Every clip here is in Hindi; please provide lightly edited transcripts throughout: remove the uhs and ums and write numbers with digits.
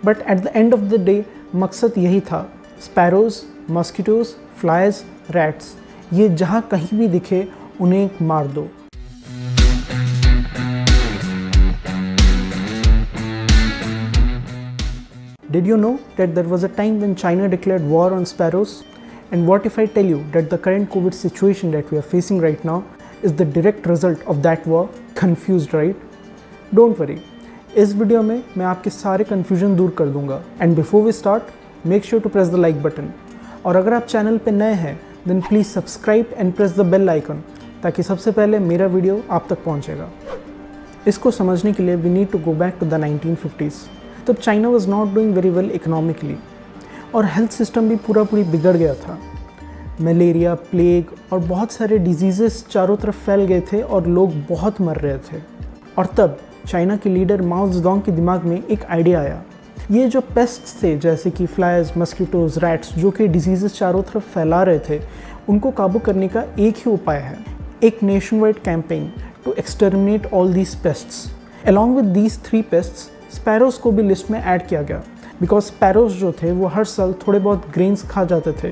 But at the end of the day मकसद यही था, स्पैरोज, मस्किटोज, फ्लाइज, रैट्स, ये जहाँ कहीं भी दिखे उन्हें मार दो। Did you know that there was a time when China declared war on sparrows? And what if I tell you that the current COVID situation that we are facing right now is the direct result of that war? Confused, right? Don't worry. इस वीडियो में मैं आपके सारे confusion दूर कर दूंगा. And before we start, make sure to press the like button. और अगर आप चैनल पे नए हैं, then please subscribe and press the bell icon, ताकि सबसे पहले मेरा वीडियो आप तक पहुंचेगा. इसको समझने के लिए we need to go back to the 1950s. तब China was not doing very well economically और हेल्थ सिस्टम भी पूरी बिगड़ गया था। मलेरिया, प्लेग और बहुत सारे डिजीज़ेस चारों तरफ फैल गए थे और लोग बहुत मर रहे थे। और तब चाइना के लीडर माओ ज़ेडोंग के दिमाग में एक आइडिया आया। ये जो पेस्ट्स थे जैसे कि फ्लाइज, मस्किटोज, रैट्स, जो कि डिजीज़ेस चारों तरफ फैला रहे थे, उनको काबू करने का एक ही उपाय है, एक nationwide campaign to exterminate all these pests. Along with these 3 pests sparrows को भी लिस्ट में ऐड किया गया, बिकॉज स्पैरोज जो थे वो हर साल थोड़े बहुत ग्रेन्स खा जाते थे,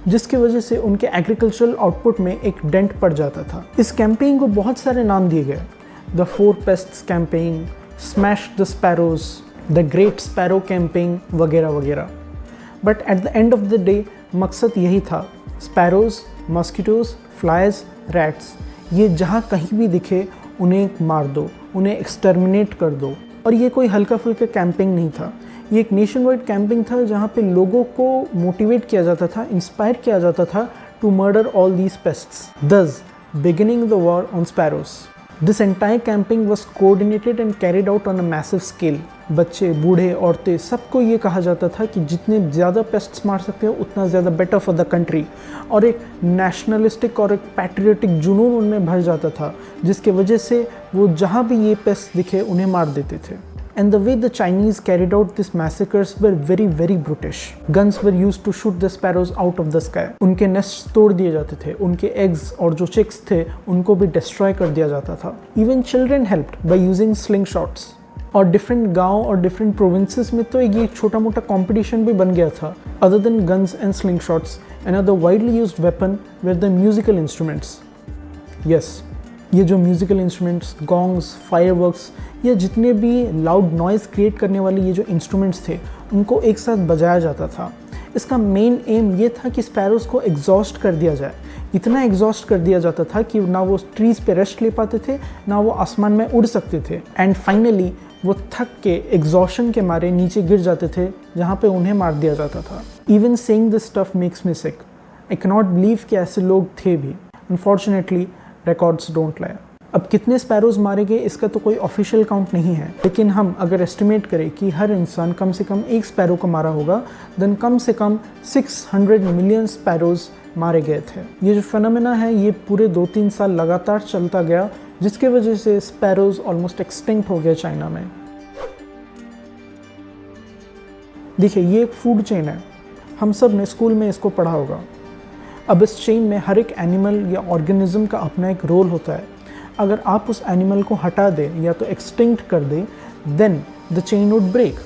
जिसकी वजह से उनके एग्रीकल्चरल आउटपुट में एक डेंट पड़ जाता था। इस कैंपेन को बहुत सारे नाम दिए गए, the 4 pests campaign, smash the sparrows, the great sparrow campaign वगैरह वगैरह। But at the end of the day मकसद यही था, स्पैरोज, मस्किटोज, फ्लाइज, रैट्स, ये जहाँ कहीं भी दिखे उन्हें मार दो, उन्हें एक्सटर्मिनेट कर दो। और ये कोई हल्का फुल्का कैंपिंग नहीं था, ये एक नेशन वाइड कैंपिंग था जहाँ पे लोगों को मोटिवेट किया जाता था, इंस्पायर किया जाता था to murder all these pests, thus beginning the war on sparrows. This entire campaign was coordinated and carried out on a massive scale. बच्चे, बूढ़े, औरतें, सबको ये कहा जाता था कि जितने ज़्यादा पेस्ट्स मार सकते हो उतना ज़्यादा बेटर फॉर द कंट्री। और एक नेशनलिस्टिक और एक पैट्रियोटिक जुनून उनमें भर जाता था, जिसके वजह से वो जहाँ भी ये पेस्ट दिखे उन्हें मार देते थे। And the way the Chinese carried out these massacres were very brutish. Guns were used to shoot the sparrows out of the sky. उनके नेस्ट तोड़ दिए जाते थे, उनके एग्स और जो चिक्स थे उनको भी डिस्ट्रॉय कर दिया जाता था। Even children helped by using slingshots. और डिफरेंट गांव और डिफरेंट प्रोविंसेस में तो ये छोटा मोटा कंपटीशन भी बन गया था। Other than guns and slingshots, another widely used weapon were the musical instruments. Yes, ये जो म्यूज़िकल इंस्ट्रूमेंट्स, गॉन्ग्स, फायरवर्क्स, या जितने भी लाउड नॉइज़ क्रिएट करने वाले ये जो इंस्ट्रूमेंट्स थे उनको एक साथ बजाया जाता था। इसका मेन एम ये था कि स्पैरोज़ को एग्जॉस्ट कर दिया जाए। इतना एग्जॉस्ट कर दिया जाता था कि ना वो ट्रीज़ पे रेस्ट ले पाते थे, ना वो आसमान में उड़ सकते थे, एंड फाइनली वो थक के एग्जॉशन के मारे नीचे गिर जाते थे, जहाँ पे उन्हें मार दिया जाता था। Even saying this stuff makes me sick. I can not believe कि ऐसे लोग थे भी। Unfortunately records don't lie. अब कितने स्पैरोज मारे गए इसका तो कोई ऑफिशियल काउंट नहीं है, लेकिन हम अगर एस्टिमेट करें कि हर इंसान कम से कम एक स्पैरो को मारा होगा, देन कम से कम 600 मिलियन स्पैरोज मारे गए थे। ये जो फिनोमेना है ये पूरे 2-3 साल लगातार चलता गया, जिसके वजह से स्पैरोज ऑलमोस्ट एक्सटिंक्ट हो गए चाइना में। देखिए, ये एक फूड चेन है, हम सब ने स्कूल में इसको पढ़ा होगा। अब इस चेन में हर एक एनिमल या ऑर्गेनिज्म का अपना एक रोल होता है। अगर आप उस एनिमल को हटा दें या तो एक्सटिंक्ट कर दें, then the chain would break,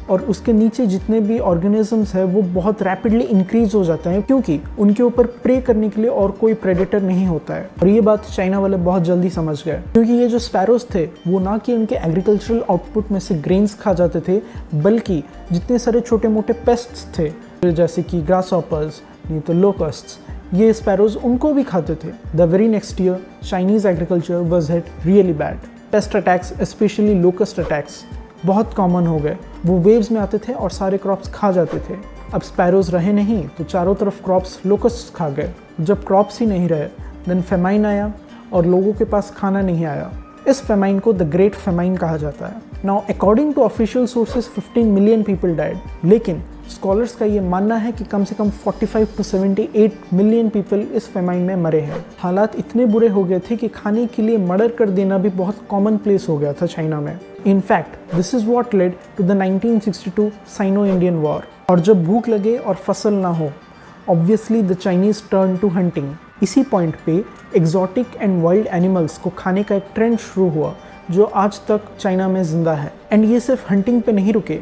और उसके नीचे जितने भी ऑर्गेनिजम्स हैं वो बहुत रैपिडली इंक्रीज हो जाते हैं, क्योंकि उनके ऊपर प्रे करने के लिए और कोई प्रेडेटर नहीं होता है। और ये बात चाइना वाले बहुत जल्दी समझ गए, क्योंकि ये जो स्पैरोज थे वो ना कि उनके एग्रीकल्चरल आउटपुट में से ग्रेन्स खा जाते थे, बल्कि जितने सारे छोटे मोटे पेस्ट्स थे जैसे कि ग्रासहॉपर्स, नहीं तो लोकस्ट्स, ये स्पैरोज उनको भी खाते थे। The very next year Chinese agriculture was hit really bad. Paste attacks, specially locust attacks, बहुत कॉमन हो गए। वो वेव्स में आते थे और सारे क्रॉप्स खा जाते थे। अब स्पैरोज रहे नहीं तो चारों तरफ क्रॉप्स लोकस्ट खा गए। जब क्रॉप्स ही नहीं रहे, देन फेमाइन आया और लोगों के पास खाना नहीं आया। इस फेमाइन को द ग्रेट फेमाइन कहा जाता है। Now according to official sources 15 million people died, लेकिन स्कॉलर्स का ये मानना है कि कम से कम 45 to 78 मिलियन पीपल इस फेमाइन में मरे हैं। हालात इतने बुरे हो गए थे कि खाने के लिए मर्डर कर देना भी बहुत कॉमन प्लेस हो गया था चाइना में। In fact this is what led to the 1962 Sino Indian war. और जब भूख लगे और फसल ना हो, obviously the Chinese turn to hunting. इसी पॉइंट पे एक्सोटिक एंड वाइल्ड एनिमल्स को खाने का एक ट्रेंड शुरू हुआ जो आज तक चाइना में जिंदा है। एंड ये सिर्फ हंटिंग पे नहीं रुके,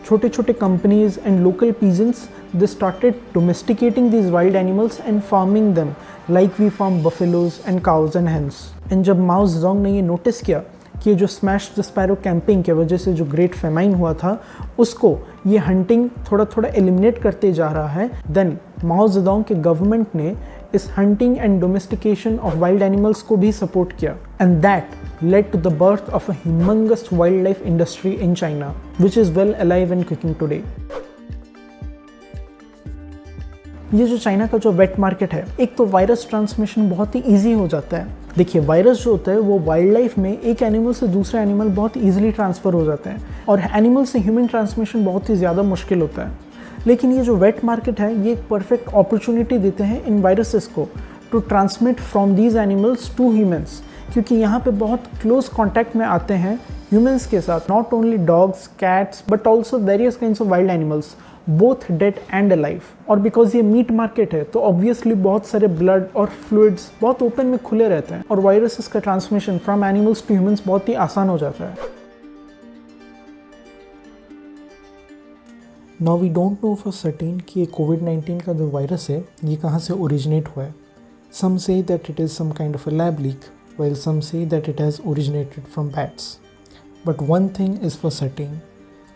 छोटे छोटे companies and local peasants they started domesticating these wild animals and farming them like we farm buffaloes and cows and hens. And जब माओ जेडोंग ने ये नोटिस किया कि जो स्मैश द स्पैरो कैंपिंग के वजह से जो ग्रेट फेमाइन हुआ था उसको ये हंटिंग थोड़ा थोड़ा एलिमिनेट करते जा रहा है, देन माओ जेडोंग के गवर्नमेंट ने इस hunting and domestication of wild animals को भी सपोर्ट किया and that led to the birth of a humongous wildlife industry in China, which is well alive and cooking today. ये जो चाइना का जो वेट मार्केट है, एक तो वायरस ट्रांसमिशन बहुत ही ईजी हो जाता है। देखिए वायरस जो होता है वो वाइल्ड लाइफ में एक एनिमल से दूसरे एनिमल बहुत ईजिली ट्रांसफ़र हो जाते हैं और एनिमल से ह्यूमन ट्रांसमिशन बहुत ही ज़्यादा मुश्किल होता है। लेकिन ये जो वेट मार्केट है ये एक परफेक्ट अपॉर्चुनिटी देते हैं इन वायरसेस को to transmit from these animals to humans, क्योंकि यहाँ पे बहुत क्लोज कांटेक्ट में आते हैं ह्यूमंस के साथ, not only dogs, cats but also various kinds of wild animals, both dead and alive. और बिकॉज ये मीट मार्केट है तो ऑब्वियसली बहुत सारे ब्लड और फ्लूइड्स बहुत ओपन में खुले रहते हैं और वायरसेस का transmission from animals to humans बहुत ही आसान हो जाता है। Now we don't know for certain कि ये कोविड-19 का जो वायरस है ये कहाँ से ओरिजिनेट हुआ है। Some say that it is some kind of a lab leak, while some say that it has originated from bats. But one thing is for certain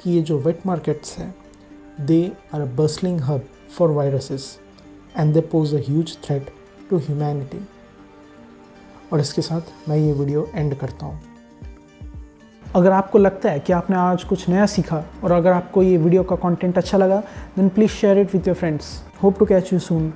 कि ये जो wet markets हैं they are a bustling hub for viruses and they pose a huge threat to humanity. और इसके साथ मैं ये वीडियो एंड करता हूँ। अगर आपको लगता है कि आपने आज कुछ नया सीखा और अगर आपको ये वीडियो का कंटेंट अच्छा लगा then please share it with your friends. Hope to catch you soon.